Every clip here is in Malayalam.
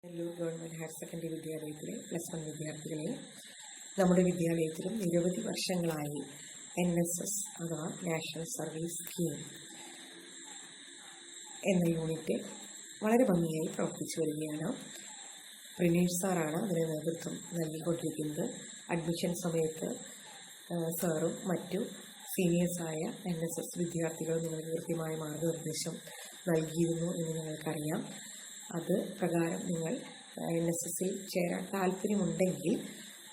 കല്ലൂർ ഗവൺമെൻറ് ഹയർ സെക്കൻഡറി വിദ്യാലയത്തിലെ +1 വിദ്യാർത്ഥികളെ നമ്മുടെ വിദ്യാലയത്തിലും നിരവധി വർഷങ്ങളായി NSS അഥവാ നാഷണൽ സർവീസ് സ്കീം എന്ന യൂണിറ്റ് വളരെ ഭംഗിയായി പ്രവർത്തിച്ചു വരികയാണ്. പ്രിനേഷ് സാറാണ് അതിന് നേതൃത്വം നൽകിക്കൊണ്ടിരിക്കുന്നത്. അഡ്മിഷൻ സമയത്ത് സാറും മറ്റു സീനിയേഴ്സായ NSS വിദ്യാർത്ഥികളും നിങ്ങൾക്ക് കൃത്യമായ മാർഗനിർദ്ദേശം നൽകിയിരുന്നു എന്ന് ഞങ്ങൾക്കറിയാം. അത് പ്രകാരം നിങ്ങൾ NSSൽ ചേരാൻ താല്പര്യമുണ്ടെങ്കിൽ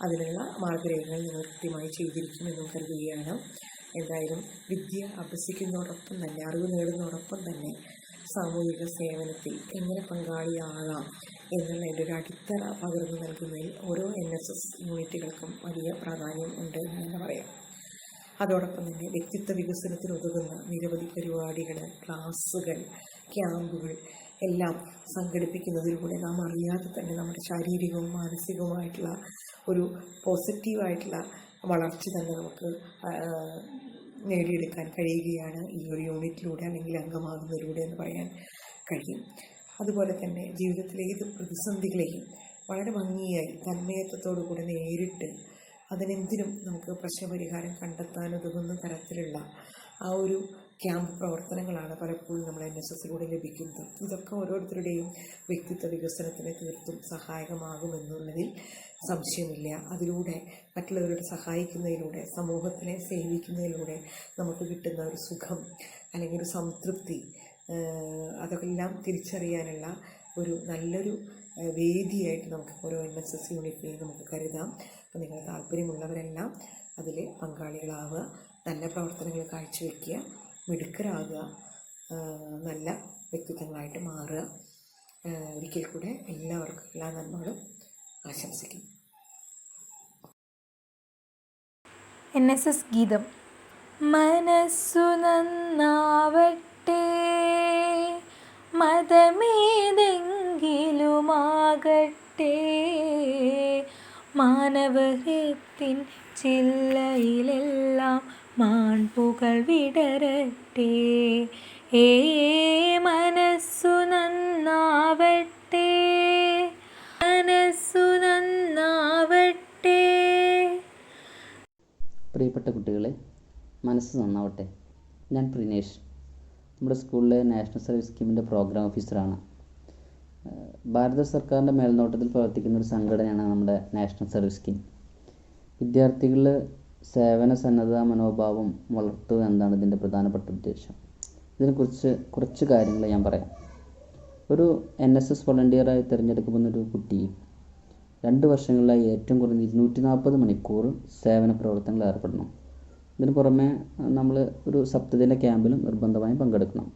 അതിനുള്ള മാർഗരേഖകൾ നിങ്ങൾ കൃത്യമായി ചെയ്തിരിക്കുമെന്നും കരുതുകയാണ്. എന്തായാലും വിദ്യ അഭ്യസിക്കുന്നതോടൊപ്പം തന്നെ, അറിവ് നേടുന്നതോടൊപ്പം തന്നെ സാമൂഹിക സേവനത്തിൽ എങ്ങനെ പങ്കാളിയാകാം എന്നുള്ളതിൻ്റെ ഒരു അടിത്തറ പകർന്നു നൽകുന്നതിൽ ഓരോ NSS യൂണിറ്റുകൾക്കും വലിയ പ്രാധാന്യം ഉണ്ട് എന്ന് തന്നെ പറയാം. അതോടൊപ്പം തന്നെ വ്യക്തിത്വ വികസനത്തിനുതകുന്ന നിരവധി പരിപാടികൾ, ക്ലാസ്സുകൾ, ക്യാമ്പുകൾ എല്ലാം സംഘടിപ്പിക്കുന്നതിലൂടെ നാം അറിയാതെ തന്നെ നമ്മുടെ ശാരീരികവും മാനസികവുമായിട്ടുള്ള ഒരു പോസിറ്റീവായിട്ടുള്ള വളർച്ച തന്നെ നമുക്ക് നേടിയെടുക്കാൻ കഴിയുകയാണ് ഈ ഒരു യൂണിറ്റിലൂടെ അല്ലെങ്കിൽ അംഗമാകുന്നതിലൂടെ എന്ന് പറയാൻ കഴിയും. അതുപോലെ തന്നെ ജീവിതത്തിലെ ഏത് പ്രതിസന്ധികളെയും വളരെ ഭംഗിയായി തന്മയത്വത്തോടു കൂടെ നേരിട്ട് അതിനെന്തിനും നമുക്ക് പ്രശ്നപരിഹാരം കണ്ടെത്താനുതകുന്ന തരത്തിലുള്ള ആ ഒരു ക്യാമ്പ് പ്രവർത്തനങ്ങളാണ് പലപ്പോഴും നമ്മൾ NSSലൂടെ ലഭിക്കുന്നത്. ഇതൊക്കെ ഓരോരുത്തരുടെയും വ്യക്തിത്വ വികസനത്തിന് തീർത്തും സഹായകമാകുമെന്നുള്ളതിൽ സംശയമില്ല. അതിലൂടെ മറ്റുള്ളവരുടെ സഹായിക്കുന്നതിലൂടെ, സമൂഹത്തിനെ സേവിക്കുന്നതിലൂടെ നമുക്ക് കിട്ടുന്ന ഒരു സുഖം അല്ലെങ്കിൽ ഒരു സംതൃപ്തി, അതെല്ലാം തിരിച്ചറിയാനുള്ള ഒരു നല്ലൊരു വേദിയായിട്ട് നമുക്ക് ഓരോ NSS യൂണിറ്റിനെയും നമുക്ക് കരുതാം. അപ്പോൾ നിങ്ങൾ താല്പര്യമുള്ളവരെല്ലാം അതിൽ പങ്കാളികളാവുക, നല്ല പ്രവർത്തനങ്ങൾ കാഴ്ചവെക്കുക, മിടുക്കരാകുക, നല്ല വ്യക്തിത്വങ്ങളായിട്ട് മാറുക. ഒരിക്കൽ കൂടെ എല്ലാവർക്കും എല്ലാ നന്മകളും ആശംസിക്കുന്നു. NSS ഗീതം. മനസ്സു നന്നാവട്ടെ, മതമേതെങ്കിലുമാകട്ടെ, മാനവഹൃത്തിൻ ചില്ലയിലെല്ലാം മാൺപുകൾ വിടരട്ടെ. മനസ്സു നന്നാവട്ടെ, മനസ്സു നന്നാവട്ടെ. പ്രിയപ്പെട്ട കുട്ടികളെ, മനസ്സ് നന്നാവട്ടെ. ഞാൻ പ്രിനേഷ്, നമ്മുടെ സ്കൂളിലെ നാഷണൽ സർവീസ് സ്കീമിൻ്റെ പ്രോഗ്രാം ഓഫീസറാണ്. ഭാരത സർക്കാരിൻ്റെ മേൽനോട്ടത്തിൽ പ്രവർത്തിക്കുന്ന ഒരു സംഘടനയാണ് നമ്മുടെ നാഷണൽ സർവീസ് സ്കീം. വിദ്യാർത്ഥികളിൽ സേവന സന്നദ്ധ മനോഭാവം വളർത്തുക എന്നതാണ് ഇതിൻ്റെ പ്രധാനപ്പെട്ട ഉദ്ദേശം. ഇതിനെക്കുറിച്ച് കുറച്ച് കാര്യങ്ങൾ ഞാൻ പറയാം. ഒരു NSS വോളണ്ടിയറായി തിരഞ്ഞെടുക്കപ്പെടുന്ന ഒരു കുട്ടി 2 വർഷങ്ങളിലായി ഏറ്റവും കുറഞ്ഞ 240 മണിക്കൂർ സേവന പ്രവർത്തനങ്ങളിൽ ഏർപ്പെടണം. ഇതിന് പുറമെ നമ്മൾ ഒരു സപ്തദിന ക്യാമ്പിലും നിർബന്ധമായും പങ്കെടുക്കണം.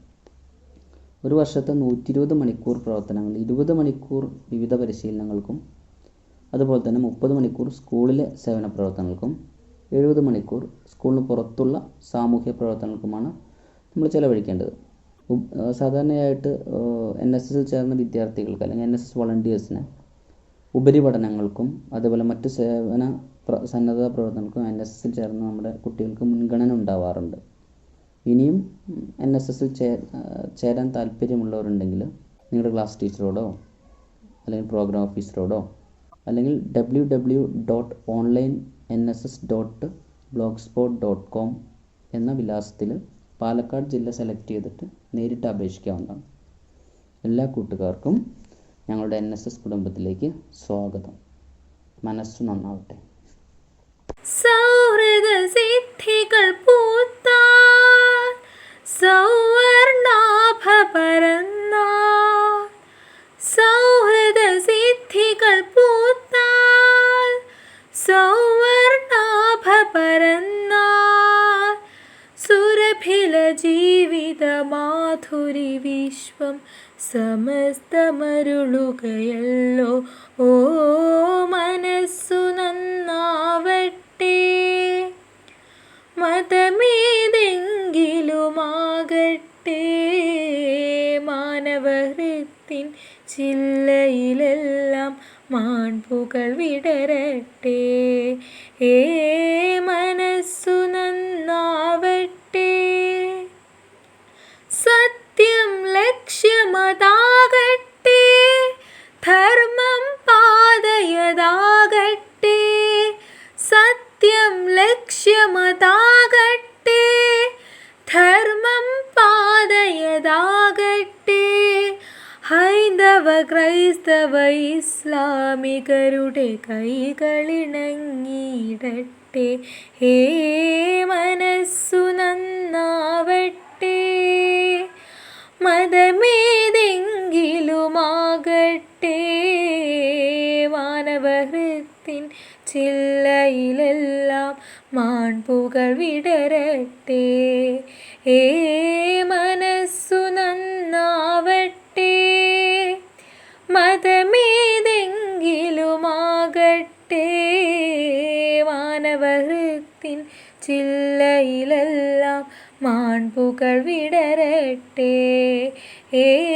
ഒരു വർഷത്തെ 120 മണിക്കൂർ പ്രവർത്തനങ്ങൾ, 20 മണിക്കൂർ വിവിധ പരിശീലനങ്ങൾക്കും അതുപോലെ തന്നെ 30 മണിക്കൂർ സ്കൂളിലെ സേവന പ്രവർത്തനങ്ങൾക്കും 70 മണിക്കൂർ സ്കൂളിന് പുറത്തുള്ള സാമൂഹ്യ പ്രവർത്തനങ്ങൾക്കുമാണ് നമ്മൾ ചിലവഴിക്കേണ്ടത്. സാധാരണയായിട്ട് NSSൽ ചേർന്ന വിദ്യാർത്ഥികൾക്ക് അല്ലെങ്കിൽ NSS വോളണ്ടിയേഴ്സിന് ഉപരിപഠനങ്ങൾക്കും അതുപോലെ മറ്റ് സേവന സന്നദ്ധ പ്രവർത്തനങ്ങൾക്കും NSSൽ ചേർന്ന് നമ്മുടെ കുട്ടികൾക്ക് മുൻഗണന ഉണ്ടാവാറുണ്ട്. ഇനിയും NSSൽ ചേരാൻ താല്പര്യമുള്ളവരുണ്ടെങ്കിൽ നിങ്ങളുടെ ക്ലാസ് ടീച്ചറോടോ അല്ലെങ്കിൽ പ്രോഗ്രാം ഓഫീസറോടോ അല്ലെങ്കിൽ www.onlinenss.blogspot.com എന്ന വിലാസത്തിൽ പാലക്കാട് ജില്ല സെലക്ട് ചെയ്തിട്ട് നേരിട്ട് അപേക്ഷിക്കാവുന്നതാണ്. എല്ലാ കൂട്ടുകാർക്കും ഞങ്ങളുടെ NSS കുടുംബത്തിലേക്ക് സ്വാഗതം. മനസ്സു നന്നാവട്ടെ. സൗഹൃദ സിദ്ധികൾ പൂത്താൽ, സൗവർണാഭ പരന്നാൽ, സൗഹൃദ സിദ്ധികൾ പൂത്താൽ, സൗവർണാഭ പരന്നാൽ, സുരഭില ജീവിത മാധുരി വിശ്വം സമസ്തമരുളുകയല്ലോ. മനസ്സു നന്നാവട്ടെ, മതമേതെങ്കിലുമാകട്ടെ, മാനവഹൃത്തിൻ ചില്ലയിലെല്ലാം മാൺപുകൾ വിടരട്ടെ. മനസ്സു നന്നാവട്ടെ. സത്യം ലക്ഷ്യമതാകട്ടെ, ധർമ്മ നല്ലതാകട്ടെ. ഹൈന്ദവ ക്രൈസ്തവ ഇസ്ലാമികരുടെ കൈകളിണങ്ങിയിടട്ടെ. ഹേ മനസ്സു നന്നാവട്ടെ. മതമേതെങ്കിലുമാകട്ടെ, മാനവഹൃത്തിൻ ചില്ലയിലെല്ലാം മാൺപുകൾ വിടരട്ടെ. ഏ മനസ്സു നന്നാവട്ടെ. മതമേതെങ്കിലുമാകട്ടെ, മാനവഹൃത്തിൻ ചില്ലയിലെല്ലാം മാൺപുകൾ വിടരട്ടെ. ഏ